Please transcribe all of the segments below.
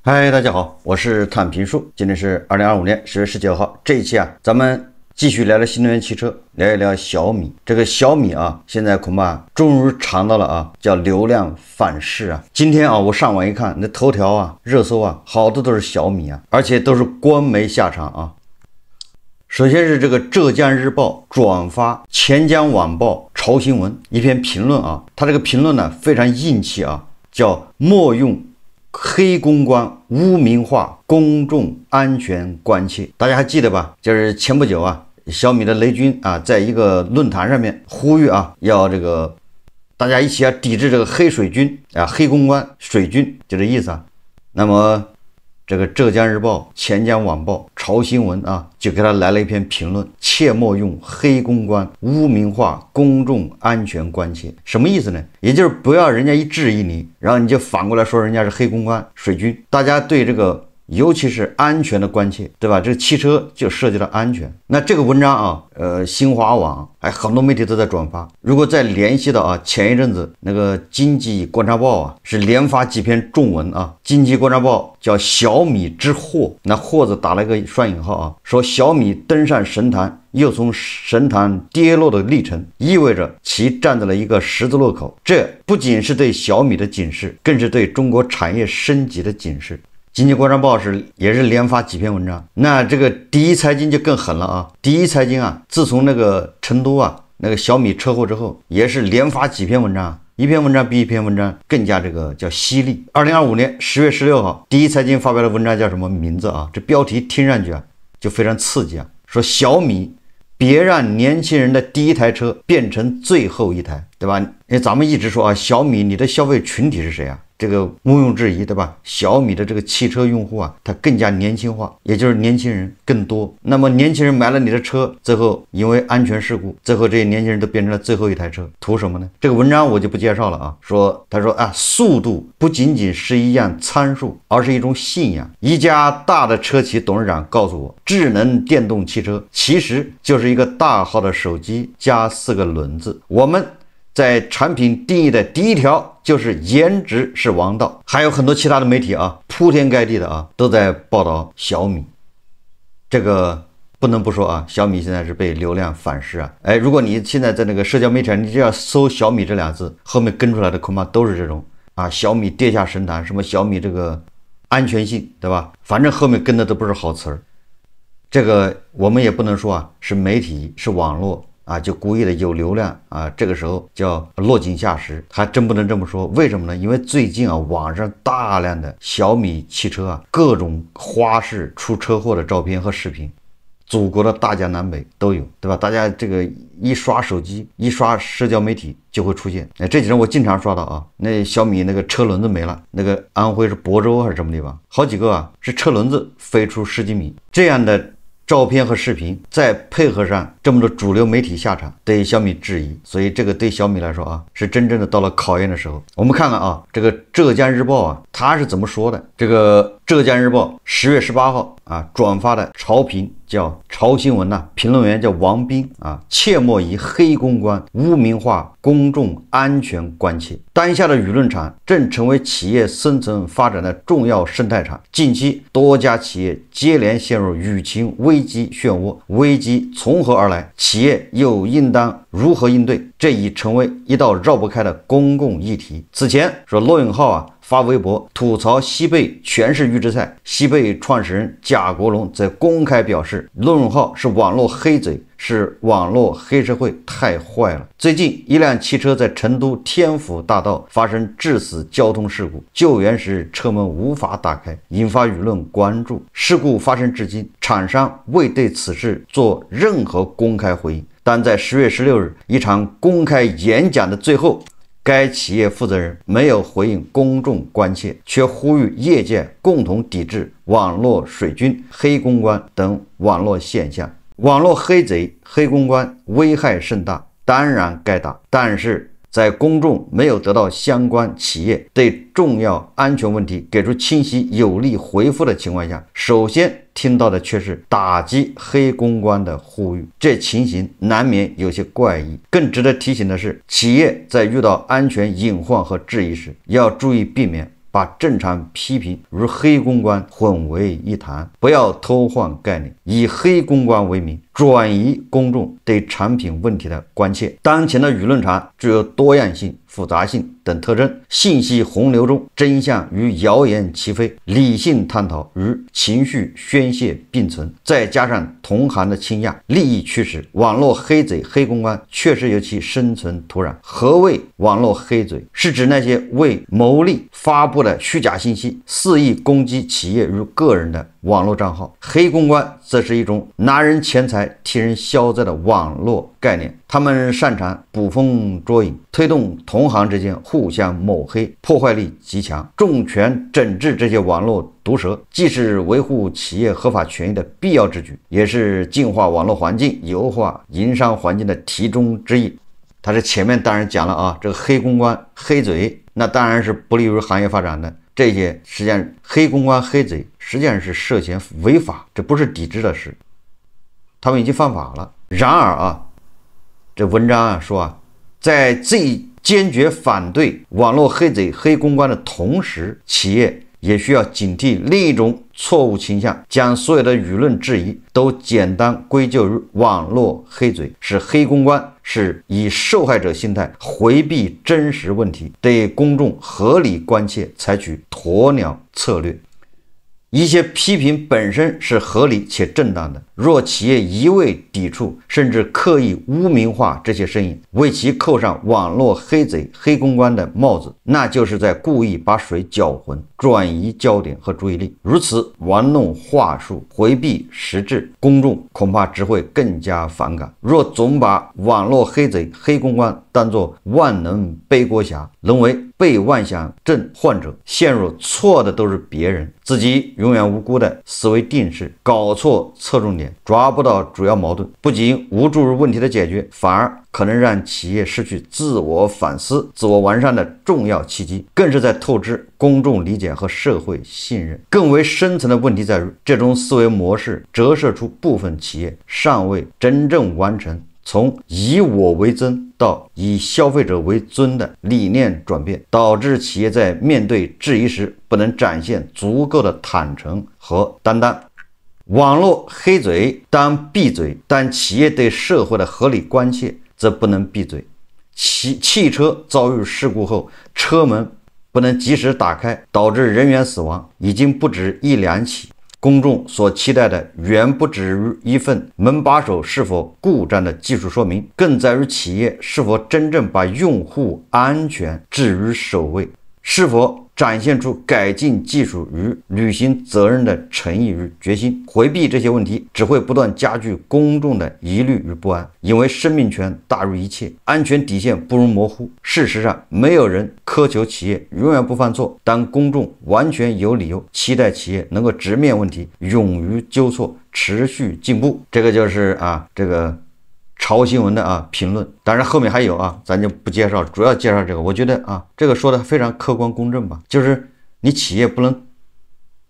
嗨，大家好，我是探评术。今天是2025年10月19号。这一期咱们继续聊聊新能源汽车，聊一聊小米。这个小米现在恐怕终于尝到了叫流量反噬今天我上网一看，那头条热搜好多都是小米而且都是官媒下场首先是这个浙江日报转发钱江晚报潮新闻一篇评论他这个评论呢非常硬气叫莫用黑公关污名化公众安全关切。大家还记得吧？就是前不久小米的雷军在一个论坛上面呼吁要这个大家一起抵制这个黑水军黑公关水军，就这意思那么这个浙江日报、钱江晚报、潮新闻就给他来了一篇评论，切莫用黑公关污名化公众安全关切。什么意思呢？也就是不要人家一质疑你，然后你就反过来说人家是黑公关水军。大家对这个尤其是安全的关切，对吧？这个汽车就涉及到安全。那这个文章新华网很多媒体都在转发。如果再联系到前一阵子那个经济观察报是连发几篇重文经济观察报叫小米之祸，那祸字打了一个双引号说小米登上神坛又从神坛跌落的历程，意味着其站在了一个十字路口。这不仅是对小米的警示，更是对中国产业升级的警示。经济观察报也是连发几篇文章。那这个第一财经就更狠了第一财经自从那个成都那个小米车祸之后，也是连发几篇文章，一篇文章比一篇文章更加这个叫犀利。2025年10月16号，第一财经发表的文章叫什么名字这标题听上去就非常刺激说小米别让年轻人的第一台车变成最后一台，对吧？咱们一直说小米你的消费群体是谁这个毋庸置疑，对吧？小米的这个汽车用户它更加年轻化，也就是年轻人更多。那么年轻人买了你的车，最后因为安全事故，最后这些年轻人都变成了最后一台车，图什么呢？这个文章我就不介绍了他说速度不仅仅是一样参数，而是一种信仰。一家大的车企董事长告诉我，智能电动汽车其实就是一个大号的手机加4个轮子。我们在产品定义的第一条就是颜值是王道。还有很多其他的媒体铺天盖地的都在报道小米。这个不能不说小米现在是被流量反噬如果你现在在那个社交媒体上，你只要搜小米这俩字，后面跟出来的恐怕都是这种小米跌下神坛，什么小米这个安全性，对吧？反正后面跟的都不是好词儿。这个我们也不能说是媒体是网络就故意的有流量这个时候叫落井下石，还真不能这么说。为什么呢？因为最近网上大量的小米汽车各种花式出车祸的照片和视频，祖国的大江南北都有，对吧？大家这个一刷手机一刷社交媒体就会出现。这几天我经常刷到那小米那个车轮子没了，那个安徽是亳州还是什么地方，好几个是车轮子飞出10几米，这样的照片和视频，再配合上这么多主流媒体下场，对小米质疑，所以这个对小米来说是真正的到了考验的时候。我们看看这个浙江日报它是怎么说的。这个浙江日报10月18号转发的潮评叫潮新闻评论员叫王斌切莫以黑公关污名化公众安全关切。当下的舆论场正成为企业生存发展的重要生态场，近期多家企业接连陷入舆情危机漩涡，危机从何而来？企业又应当如何应对？这已成为一道绕不开的公共议题。此前说罗永浩发微博吐槽西贝全是预制菜，西贝创始人贾国龙则公开表示罗永浩是网络黑嘴，是网络黑社会，太坏了。最近一辆汽车在成都天府大道发生致死交通事故，救援时车门无法打开，引发舆论关注。事故发生至今，厂商未对此事做任何公开回应，但在10月16日一场公开演讲的最后，该企业负责人没有回应公众关切，却呼吁业界共同抵制网络水军、黑公关等网络现象。网络黑贼、黑公关危害甚大，当然该打，但是在公众没有得到相关企业对重要安全问题给出清晰有力回复的情况下，首先听到的却是打击黑公关的呼吁，这情形难免有些怪异。更值得提醒的是，企业在遇到安全隐患和质疑时，要注意避免把正常批评与黑公关混为一谈，不要偷换概念，以黑公关为名转移公众对产品问题的关切。当前的舆论场具有多样性、复杂性等特征，信息洪流中真相与谣言齐飞，理性探讨与情绪宣泄并存，再加上同行的倾轧、利益驱使，网络黑贼、黑公关确实有其生存土壤。何谓网络黑贼？是指那些为牟利发布的虚假信息，肆意攻击企业与个人的网络账号。黑公关则是一种拿人钱财替人消灾的网络概念，他们擅长捕风捉影，推动同行之间互相抹黑，破坏力极强。重拳整治这些网络毒蛇，既是维护企业合法权益的必要之举，也是净化网络环境、优化营商环境的题中之义。他这前面当然讲了啊，这个黑公关、黑嘴，那当然是不利于行业发展的。这些实际上黑公关、黑嘴实际上是涉嫌违法，这不是抵制的事，他们已经犯法了。然而啊，这文章啊说啊，在最坚决反对网络黑贼、黑公关的同时，企业也需要警惕另一种错误倾向，将所有的舆论质疑都简单归咎于网络黑嘴，是黑公关，是以受害者心态回避真实问题，对公众合理关切采取鸵鸟策略。一些批评本身是合理且正当的，若企业一味抵触，甚至刻意污名化这些声音，为其扣上网络黑贼、黑公关的帽子，那就是在故意把水搅浑，转移焦点和注意力。如此玩弄话术，回避实质，公众恐怕只会更加反感。若总把网络黑贼、黑公关当作万能背锅侠，沦为被妄想症患者，陷入错的都是别人，自己永远无辜的思维定式，搞错侧重点，抓不到主要矛盾，不仅无助于问题的解决，反而可能让企业失去自我反思、自我完善的重要契机，更是在透支公众理解和社会信任。更为深层的问题在于，这种思维模式折射出部分企业尚未真正完成从以我为尊到以消费者为尊的理念转变，导致企业在面对质疑时不能展现足够的坦诚和担当。网络黑嘴当闭嘴，但企业对社会的合理关切则不能闭嘴。汽车遭遇事故后，车门不能及时打开，导致人员死亡，已经不止一两起。公众所期待的远不止于一份门把手是否故障的技术说明，更在于企业是否真正把用户安全置于首位，是否展现出改进技术与履行责任的诚意与决心。回避这些问题只会不断加剧公众的疑虑与不安，因为生命权大于一切，安全底线不容模糊。事实上，没有人苛求企业永远不犯错，但公众完全有理由期待企业能够直面问题，勇于纠错，持续进步。这个就是这个潮新闻的评论，当然后面还有咱就不介绍，主要介绍这个。我觉得这个说的非常客观公正吧，就是你企业不能，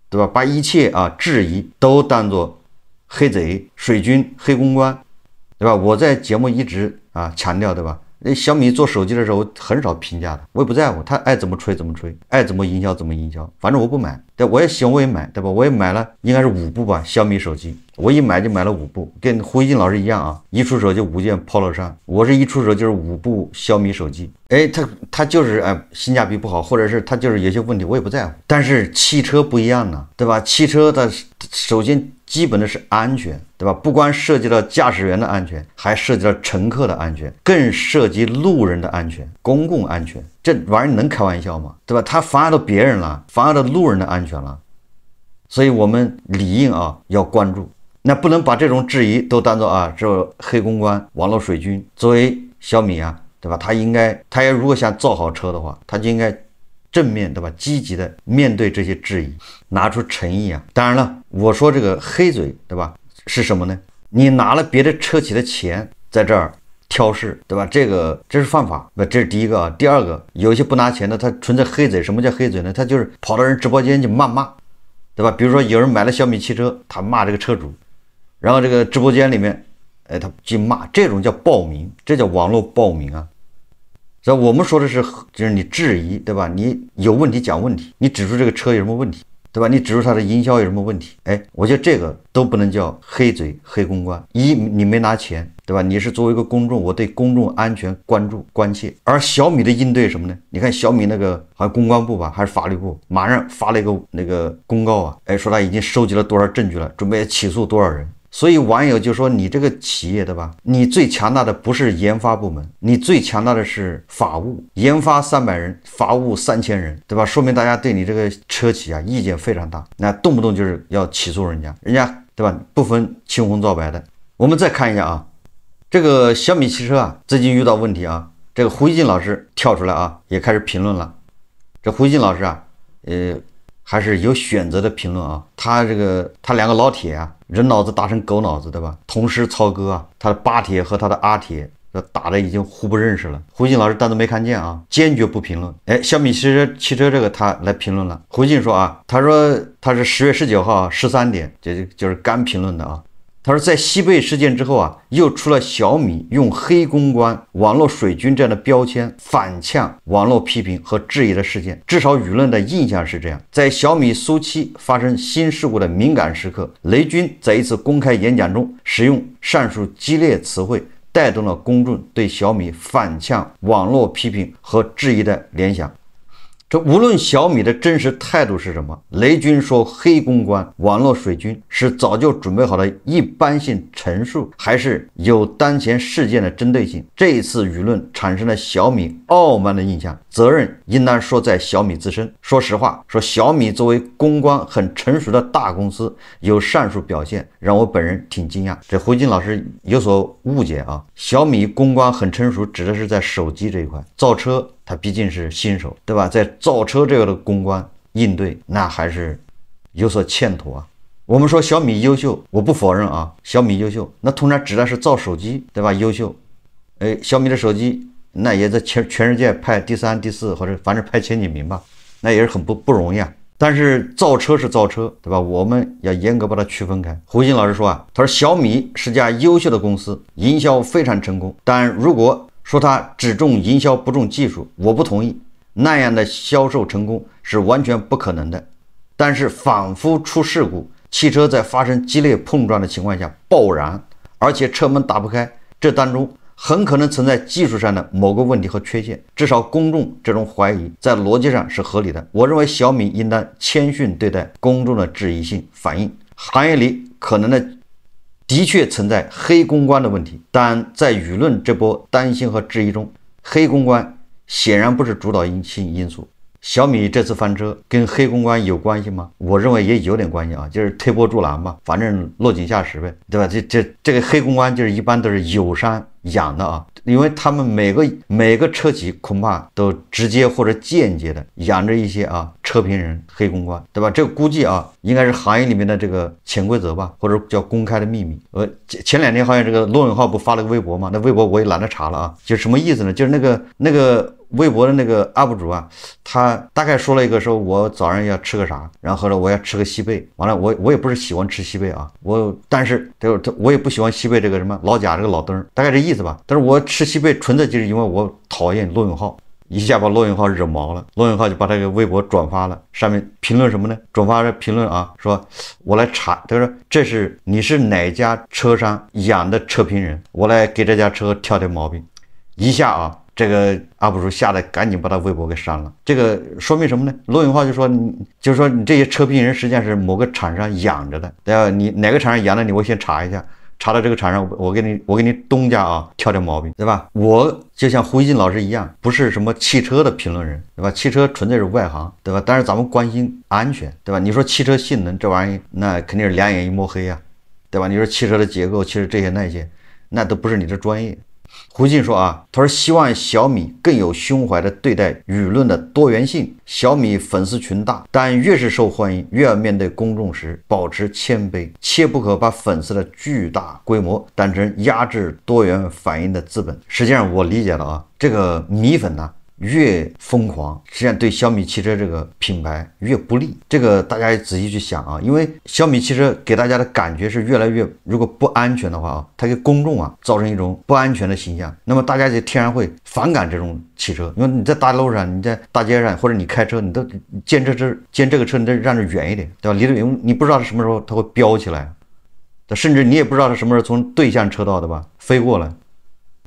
对吧，把一切质疑都当作黑贼、水军、黑公关，对吧？我在节目一直强调，对吧？小米做手机的时候很少评价的，我也不在乎，他爱怎么吹怎么吹，爱怎么营销怎么营销，反正我不买。对，我也喜欢，我也买，对吧？我也买了，应该是5部吧，小米手机，我一买就买了5部，跟胡一静老师一样一出手就5件 Polo 衫，我是一出手就是5部小米手机。他就是性价比不好，或者是他就是有些问题，我也不在乎。但是汽车不一样呢，对吧？汽车的首先基本的是安全，对吧？不光涉及到驾驶员的安全，还涉及到乘客的安全，更涉及路人的安全、公共安全。这玩意儿能开玩笑吗？对吧？他妨碍到别人了，妨碍到路人的安全了。所以我们理应要关注，那不能把这种质疑都当作这黑公关、网络水军。作为小米对吧？他要如果想造好车的话，他就应该正面，对吧？积极的面对这些质疑，拿出诚意当然了，我说这个黑嘴，对吧？是什么呢？你拿了别的车企的钱在这儿挑事，对吧？这是犯法，这是第一个。第二个，有一些不拿钱的，他纯粹黑嘴。什么叫黑嘴呢？他就是跑到人直播间去谩骂，对吧？比如说有人买了小米汽车，他骂这个车主，然后这个直播间里面他去骂，这种叫暴民，这叫网络暴民所以我们说的是，就是你质疑，对吧？你有问题讲问题，你指出这个车有什么问题，对吧？你指出它的营销有什么问题？哎，我觉得这个都不能叫黑嘴黑公关。一，你没拿钱，对吧？你是作为一个公众，我对公众安全关注关切。而小米的应对什么呢？你看小米那个好像公关部吧，还是法律部，马上发了一个那个公告啊，哎，说他已经收集了多少证据了，准备起诉多少人。所以网友就说你这个企业，对吧？你最强大的不是研发部门，你最强大的是法务，研发300人，法务3000人，对吧？说明大家对你这个车企啊意见非常大，那动不动就是要起诉人家，对吧？不分青红皂白的。我们再看一下啊，这个小米汽车啊，最近遇到问题啊，这个胡锡进老师跳出来啊，也开始评论了。这胡锡进老师啊，还是有选择的评论啊。他2个老铁啊，人脑子打成狗脑子，对吧？同时操戈啊，他的巴铁和他的阿铁打的已经互不认识了。胡锡进老师当做没看见啊，坚决不评论。哎，小米汽车这个他来评论了。胡锡进说啊，他说他是10月19号13点，就是刚评论的啊。他说，在西贝事件之后啊，又出了小米用黑公关、网络水军这样的标签反呛网络批评和质疑的事件，至少舆论的印象是这样。在小米苏7发生新事故的敏感时刻，雷军在一次公开演讲中使用上述激烈词汇，带动了公众对小米反呛网络批评和质疑的联想。这无论小米的真实态度是什么，雷军说黑公关、网络水军是早就准备好的一般性陈述，还是有当前事件的针对性，这一次舆论产生了小米傲慢的印象，责任应当说在小米自身。说实话，说小米作为公关很成熟的大公司，有上述表现，让我本人挺惊讶。这胡金老师有所误解啊，小米公关很成熟，指的是在手机这一块，造车他毕竟是新手，对吧？在造车这个的公关应对，那还是有所欠妥啊。我们说小米优秀，我不否认啊，小米优秀，那通常指的是造手机，对吧？优秀，小米的手机那也在全世界排第3、第4，或者反正排前几名吧，那也是很不容易啊。但是造车是造车，对吧？我们要严格把它区分开。胡鑫老师说啊，他说小米是家优秀的公司，营销非常成功，但如果说他只重营销不重技术，我不同意，那样的销售成功是完全不可能的。但是反复出事故，汽车在发生激烈碰撞的情况下爆燃，而且车门打不开，这当中很可能存在技术上的某个问题和缺陷，至少公众这种怀疑在逻辑上是合理的。我认为小米应当谦逊对待公众的质疑性反应，行业里可能的确存在黑公关的问题，但在舆论这波担心和质疑中，黑公关显然不是主导性因素。小米这次翻车跟黑公关有关系吗？我认为也有点关系啊，就是推波助澜吧，反正落井下石呗，对吧？这个黑公关就是一般都是友商养的啊，因为他们每个车企恐怕都直接或者间接的养着一些车评人、黑公关，对吧？这个估计应该是行业里面的这个潜规则吧，或者叫公开的秘密。前2天好像这个罗永浩不发了个微博吗？那微博我也懒得查了啊，就什么意思呢？就是那个微博的那个 UP 主啊，他大概说了一个说我早上要吃个啥，然后呢我要吃个西贝，完了我也不是喜欢吃西贝啊，但是我也不喜欢西贝这个什么老贾这个老登，大概这意思吧。但是我吃西贝纯粹就是因为我讨厌罗永浩，一下把罗永浩惹毛了，罗永浩就把这个微博转发了，上面评论什么呢？转发的评论说我来查，他说你是哪家车商养的车评人，我来给这家车挑毛病，一下这个 UP 主吓得赶紧把他微博给删了。这个说明什么呢？罗永浩就说你这些车评人实际上是某个厂商养着的，对吧？你哪个厂商养的我先查一下，查到这个厂商，我给你东家挑点毛病，对吧？我就像胡锡进老师一样，不是什么汽车的评论人，对吧？汽车纯粹是外行，对吧？但是咱们关心安全，对吧？你说汽车性能这玩意，那肯定是两眼一抹黑啊，对吧？你说汽车的结构，其实这些那些，那都不是你的专业。胡鑫说他说希望小米更有胸怀的对待舆论的多元性。小米粉丝群大，但越是受欢迎，越要面对公众时保持谦卑，切不可把粉丝的巨大规模当成压制多元反应的资本。实际上我理解了这个米粉越疯狂，实际上对小米汽车这个品牌越不利。这个大家也仔细去想啊，因为小米汽车给大家的感觉是越来越，如果不安全的话啊，它给公众啊造成一种不安全的形象，那么大家就天然会反感这种汽车。因为你在大路上，你在大街上，或者你开车，你都见这个车，你得让着远一点，对吧？离得远，你不知道它什么时候它会飙起来，甚至你也不知道它什么时候从对向车道，对吧，飞过来。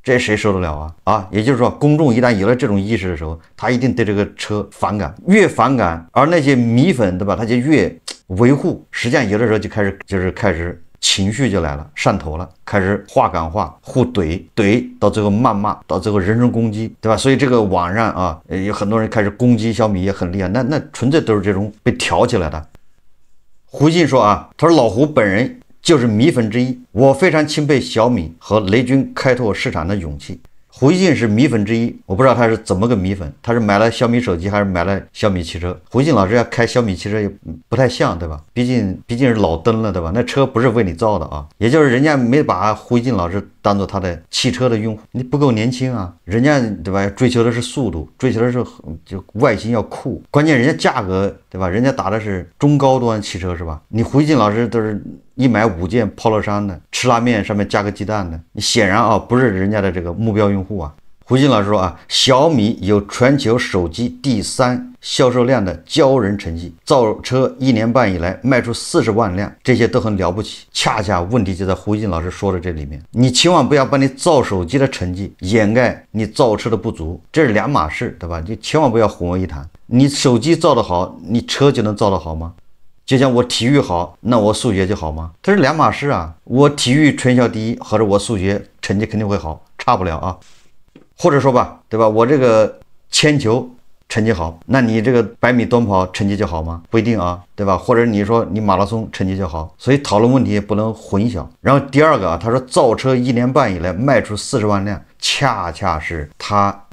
这谁受得了啊？也就是说，公众一旦有了这种意识的时候，他一定对这个车反感，越反感，而那些米粉，对吧？他就越维护。实际上，有的时候就开始情绪就来了，上头了，开始话赶话，互怼，到最后谩骂，到最后人身攻击，对吧？所以这个网上啊，有很多人开始攻击小米，也很厉害。那纯粹都是这种被挑起来的。胡信说啊，他说老胡本人就是米粉之一，我非常钦佩小米和雷军开拓市场的勇气。胡锡进是米粉之一，我不知道他是怎么个米粉，他是买了小米手机还是买了小米汽车？胡锡进老师要开小米汽车也不太像，对吧？毕竟是老登了，对吧？那车不是为你造的啊，也就是人家没把胡锡进老师当做他的汽车的用户，你不够年轻啊，人家对吧？追求的是速度，追求的是就外形要酷，关键人家价格对吧？人家打的是中高端汽车是吧？你胡锡进老师都是一买5件 polo 衫的，吃拉面上面加个鸡蛋的，你显然啊不是人家的这个目标用户啊。胡锡进老师说啊，小米有全球手机第3销售量的骄人成绩，造车1年半以来卖出40万辆，这些都很了不起。恰恰问题就在胡锡进老师说的这里面，你千万不要把你造手机的成绩掩盖你造车的不足，这是两码事，对吧？你千万不要混为一谈。你手机造得好，你车就能造得好吗？就像我体育好，那我数学就好吗？这是两码事啊！我体育全校第一，和着我数学成绩肯定会好，差不了啊。或者说吧，对吧？我这个铅球成绩好，那你这个100米短跑成绩就好吗？不一定啊，对吧？或者你说你马拉松成绩就好，所以讨论问题也不能混淆。然后第二个啊，他说造车1年半以来卖出40万辆，恰恰是他，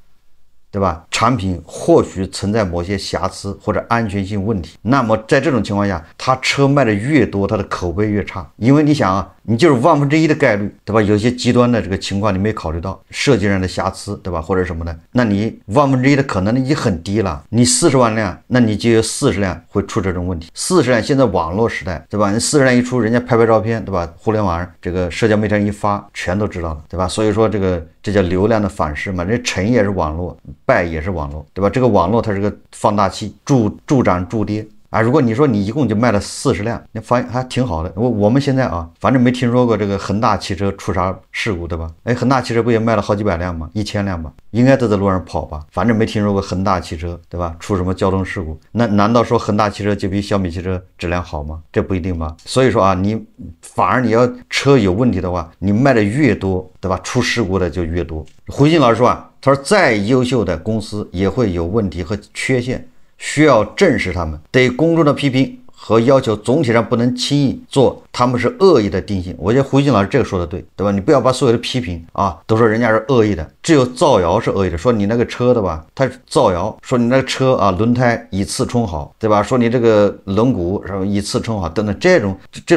对吧？产品或许存在某些瑕疵或者安全性问题，那么在这种情况下，他车卖的越多，他的口碑越差。因为你想啊，你就是1/1000的概率，对吧？有些极端的这个情况你没考虑到，设计上的瑕疵，对吧？或者什么的，那你1/1000的可能已经很低了。你40万辆，那你就有40辆会出这种问题。40辆，现在网络时代，对吧？你40辆一出，人家拍照片，对吧？互联网这个社交媒体上一发，全都知道了，对吧？所以说这叫流量的反噬嘛，这成也是网络，败也是网络，对吧？这个网络它是个放大器，助涨助跌啊。如果你说你一共就卖了40辆，你发现还挺好的。我们现在啊，反正没听说过这个恒大汽车出啥事故，对吧？恒大汽车不也卖了好几百辆吗？1000辆吧，应该都在路上跑吧？反正没听说过恒大汽车，对吧？出什么交通事故？那难道说恒大汽车就比小米汽车质量好吗？这不一定吧。所以说啊，你反而你要车有问题的话，你卖的越多，对吧？出事故的就越多。胡鑫老师说啊，他说再优秀的公司也会有问题和缺陷，需要正视他们。对公众的批评和要求总体上不能轻易做他们是恶意的定性。我觉得胡鑫老师这个说的对，对吧？你不要把所有的批评啊都说人家是恶意的，只有造谣是恶意的。说你那个车的吧，它是造谣，说你那个车啊轮胎以次充好，对吧？说你这个轮毂什么以次充好等等，这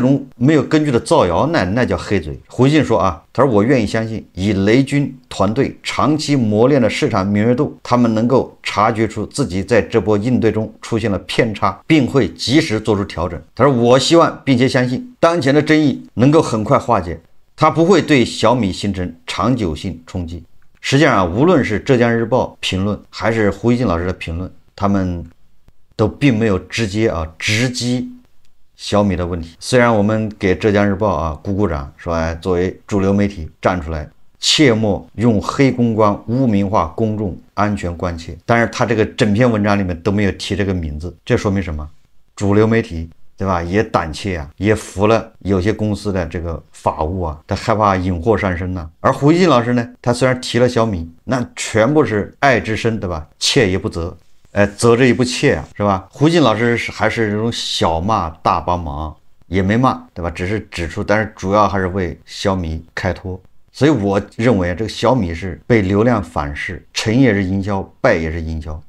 种没有根据的造谣，那叫黑嘴。胡鑫说啊，他说我愿意相信，以雷军团队长期磨练的市场敏锐度，他们能够察觉出自己在这波应对中出现了偏差，并会及时做出调整。他说我希望并且相信当前的争议能够很快化解，它不会对小米形成长久性冲击。实际上啊，无论是浙江日报评论还是胡锡进老师的评论，他们都并没有直击小米的问题。虽然我们给浙江日报啊鼓掌，说作为主流媒体站出来，切莫用黑公关污名化公众安全关切，但是他这个整篇文章里面都没有提这个名字，这说明什么？主流媒体，对吧？也胆怯啊，也服了有些公司的这个法务啊，他害怕引祸上身呢。而胡锡进老师呢，他虽然提了小米，那全部是爱之深，对吧？切也不责，责之也不切啊，是吧？胡锡进老师还是这种小骂大帮忙，也没骂，对吧？只是指出，但是主要还是为小米开脱。所以我认为这个小米是被流量反噬，成也是营销，败也是营销。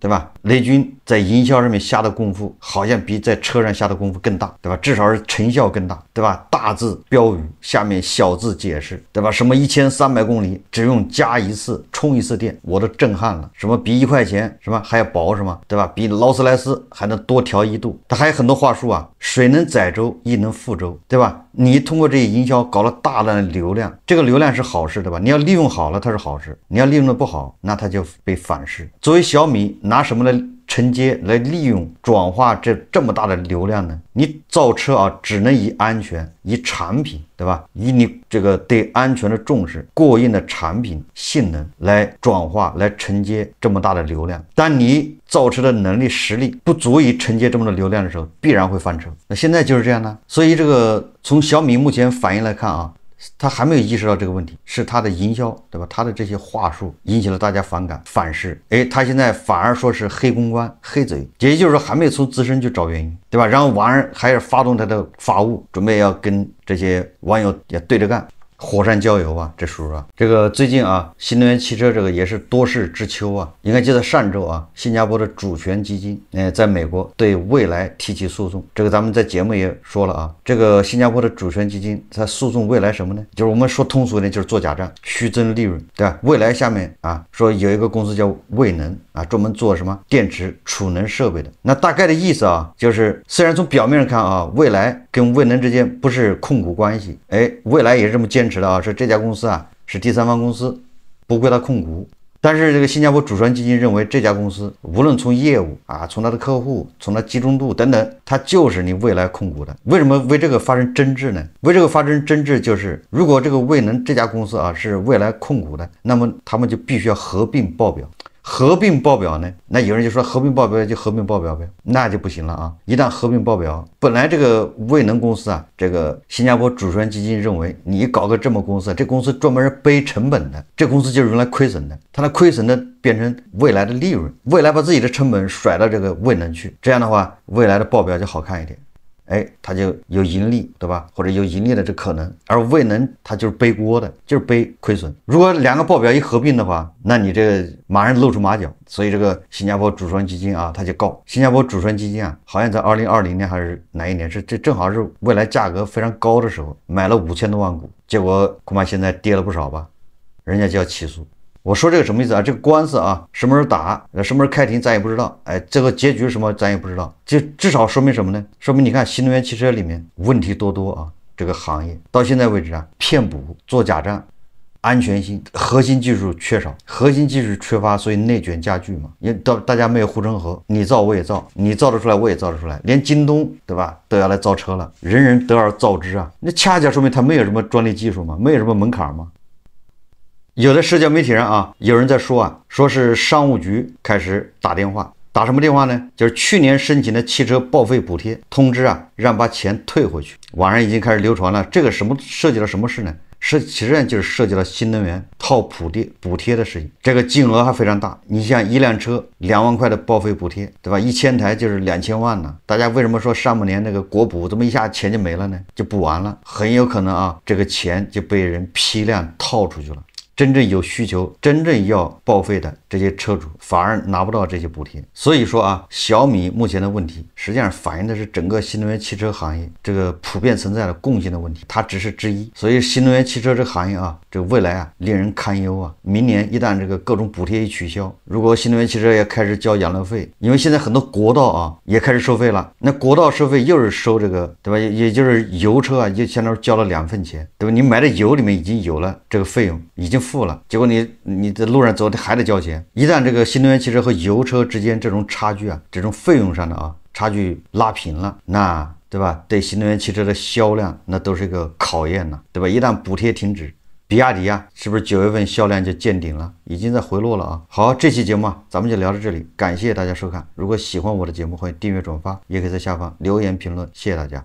对吧？雷军在营销上面下的功夫，好像比在车上下的功夫更大，对吧？至少是成效更大，对吧？大字标语下面小字解释，对吧？什么1300公里只用加一次充一次电，我都震撼了。什么比1块钱什么还要薄什么，对吧？比劳斯莱斯还能多调1度，它还有很多话术啊。水能载舟，亦能覆舟，对吧？你通过这些营销搞了大量的流量，这个流量是好事，对吧？你要利用好了，它是好事；你要利用的不好，那它就被反噬。作为小米，拿什么来承接来利用转化这么大的流量呢？你造车啊，只能以安全、以产品，对吧？以你这个对安全的重视、过硬的产品性能来转化、来承接这么大的流量。当你造车的能力实力不足以承接这么多流量的时候，必然会翻车。那现在就是这样呢。所以这个从小米目前反应来看啊，他还没有意识到这个问题，是他的营销，对吧？他的这些话术引起了大家反感反噬。他现在反而说是黑公关黑嘴，也就是说还没有从自身去找原因，对吧？然后网上还是发动他的法务，准备要跟这些网友也对着干。火山浇油啊，这属于啊，这个最近啊，新能源汽车这个也是多事之秋啊。应该就在上周啊，新加坡的主权基金，在美国对蔚来提起诉讼。这个咱们在节目也说了啊，这个新加坡的主权基金它诉讼蔚来什么呢？就是我们说通俗一点，就是做假账，虚增利润，对吧？蔚来下面啊，说有一个公司叫蔚能啊，专门做什么电池储能设备的。那大概的意思啊，就是虽然从表面上看啊，蔚来跟蔚能之间不是控股关系，蔚来也是这么坚持的啊，说这家公司啊是第三方公司，不归他控股。但是这个新加坡主权基金认为这家公司无论从业务啊，从他的客户，从他集中度等等，它就是你蔚来控股的。为什么为这个发生争执呢？为这个发生争执，就是如果这个蔚能这家公司啊是蔚来控股的，那么他们就必须要合并报表。合并报表呢？那有人就说合并报表就合并报表呗，那就不行了啊！一旦合并报表，本来这个蔚能公司啊，这个新加坡主权基金认为你搞个这么公司，这公司专门是背成本的，这公司就是用来亏损的，它的亏损的变成蔚来的利润，蔚来把自己的成本甩到这个蔚能去，这样的话，蔚来的报表就好看一点。它就有盈利，对吧？或者有盈利的这可能，而蔚能它就是背锅的，就是背亏损。如果两个报表一合并的话，那你这个马上露出马脚。所以这个新加坡主权基金啊，他就告新加坡主权基金啊，好像在2020年还是哪一年，这正好是蔚来价格非常高的时候，买了5000多万股，结果恐怕现在跌了不少吧，人家就要起诉。我说这个什么意思啊？这个官司啊，什么时候打，什么时候开庭，咱也不知道。这个结局什么，咱也不知道。就至少说明什么呢？说明你看新能源汽车里面问题多多啊，这个行业到现在为止啊，骗补、做假账、安全性、核心技术缺少，核心技术缺乏，所以内卷加剧嘛。因为大家没有护城河，你造我也造，你造得出来我也造得出来，连京东对吧都要来造车了，人人得而造之啊。那恰恰说明他没有什么专利技术嘛，没有什么门槛嘛。有的社交媒体上啊，有人在说啊，说是商务局开始打电话，打什么电话呢？就是去年申请的汽车报废补贴通知啊，让把钱退回去。网上已经开始流传了，这个什么涉及了什么事呢？其实上就是涉及了新能源套补贴的事情，这个金额还非常大。你像一辆车2万块的报废补贴，对吧？1000台就是2000万呢。大家为什么说上半年那个国补怎么一下钱就没了呢？就补完了，很有可能啊，这个钱就被人批量套出去了。真正有需求、真正要报废的这些车主反而拿不到这些补贴。所以说啊，小米目前的问题实际上反映的是整个新能源汽车行业这个普遍存在的共性的问题，它只是之一。所以新能源汽车这个行业啊，这个未来啊令人堪忧啊。明年一旦这个各种补贴一取消，如果新能源汽车也开始交养乐费，因为现在很多国道啊也开始收费了，那国道收费又是收这个，对吧？也就是油车啊，就相当于交了2份钱，对吧？你买的油里面已经有了这个费用，已经付了，结果你在路上走还得交钱。一旦这个新能源汽车和油车之间这种差距啊，这种费用上的啊差距拉平了，那对吧？对新能源汽车的销量那都是一个考验呢，对吧？一旦补贴停止，比亚迪啊是不是9月份销量就见顶了，已经在回落了啊。好，这期节目啊咱们就聊到这里，感谢大家收看。如果喜欢我的节目，欢迎订阅转发，也可以在下方留言评论，谢谢大家。